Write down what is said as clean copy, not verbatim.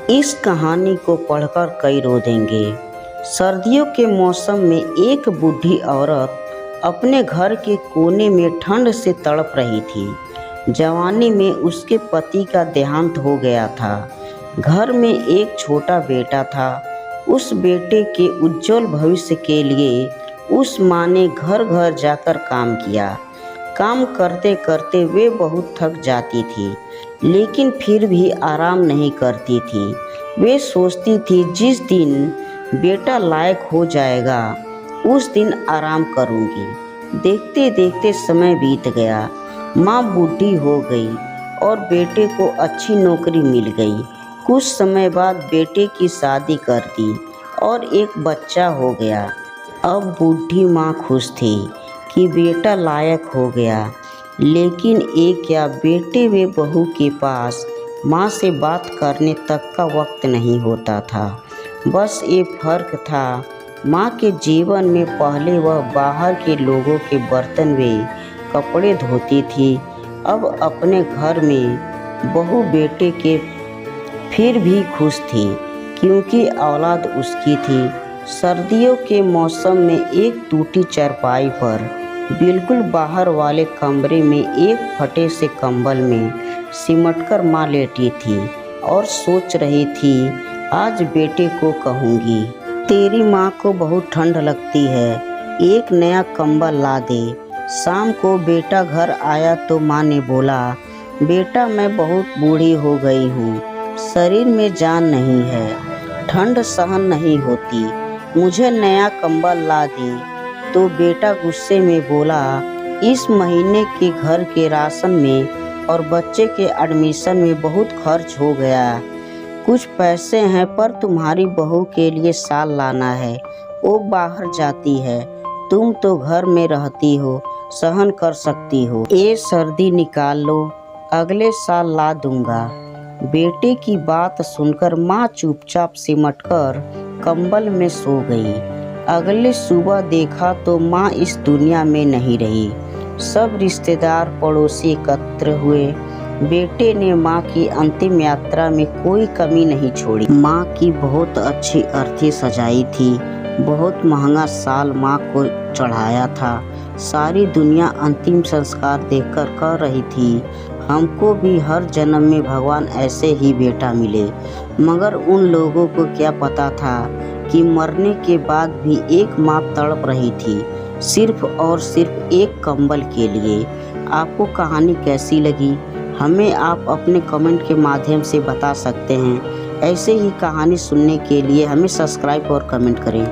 इस कहानी को पढ़कर कई रो देंगे। सर्दियों के मौसम में एक बूढ़ी औरत अपने घर के कोने में ठंड से तड़प रही थी। जवानी में उसके पति का देहांत हो गया था। घर में एक छोटा बेटा था। उस बेटे के उज्जवल भविष्य के लिए उस माँ ने घर घर जाकर काम किया। काम करते करते वे बहुत थक जाती थी, लेकिन फिर भी आराम नहीं करती थी। वे सोचती थी जिस दिन बेटा लायक हो जाएगा उस दिन आराम करूंगी। देखते देखते समय बीत गया। माँ बूढ़ी हो गई और बेटे को अच्छी नौकरी मिल गई। कुछ समय बाद बेटे की शादी कर दी और एक बच्चा हो गया। अब बूढ़ी माँ खुश थी कि बेटा लायक हो गया, लेकिन एक क्या बेटे व बहू के पास माँ से बात करने तक का वक्त नहीं होता था। बस ये फर्क था, माँ के जीवन में पहले वह बाहर के लोगों के बर्तन व कपड़े धोती थी, अब अपने घर में बहू बेटे के फिर भी खुश थी क्योंकि औलाद उसकी थी। सर्दियों के मौसम में एक टूटी चारपाई पर बिल्कुल बाहर वाले कमरे में एक फटे से कंबल में सिमटकर माँ लेटी थी और सोच रही थी, आज बेटे को कहूँगी, तेरी माँ को बहुत ठंड लगती है, एक नया कंबल ला दे। शाम को बेटा घर आया तो माँ ने बोला, बेटा मैं बहुत बूढ़ी हो गई हूँ, शरीर में जान नहीं है, ठंड सहन नहीं होती, मुझे नया कंबल ला दे। तो बेटा गुस्से में बोला, इस महीने के घर के राशन में और बच्चे के एडमिशन में बहुत खर्च हो गया। कुछ पैसे हैं पर तुम्हारी बहू के लिए शाल लाना है, वो बाहर जाती है, तुम तो घर में रहती हो, सहन कर सकती हो। ये सर्दी निकाल लो, अगले साल ला दूंगा। बेटे की बात सुनकर माँ चुपचाप सिमटकर कंबल में सो गई। अगले सुबह देखा तो माँ इस दुनिया में नहीं रही। सब रिश्तेदार पड़ोसी एकत्र हुए। बेटे ने माँ की अंतिम यात्रा में कोई कमी नहीं छोड़ी। माँ की बहुत अच्छी अर्थी सजाई थी, बहुत महंगा शाल माँ को चढ़ाया था। सारी दुनिया अंतिम संस्कार देखकर कह रही थी, हमको भी हर जन्म में भगवान ऐसे ही बेटा मिले। मगर उन लोगों को क्या पता था कि मरने के बाद भी एक माँ तड़प रही थी, सिर्फ और सिर्फ एक कंबल के लिए। आपको कहानी कैसी लगी हमें आप अपने कमेंट के माध्यम से बता सकते हैं। ऐसे ही कहानी सुनने के लिए हमें सब्सक्राइब और कमेंट करें।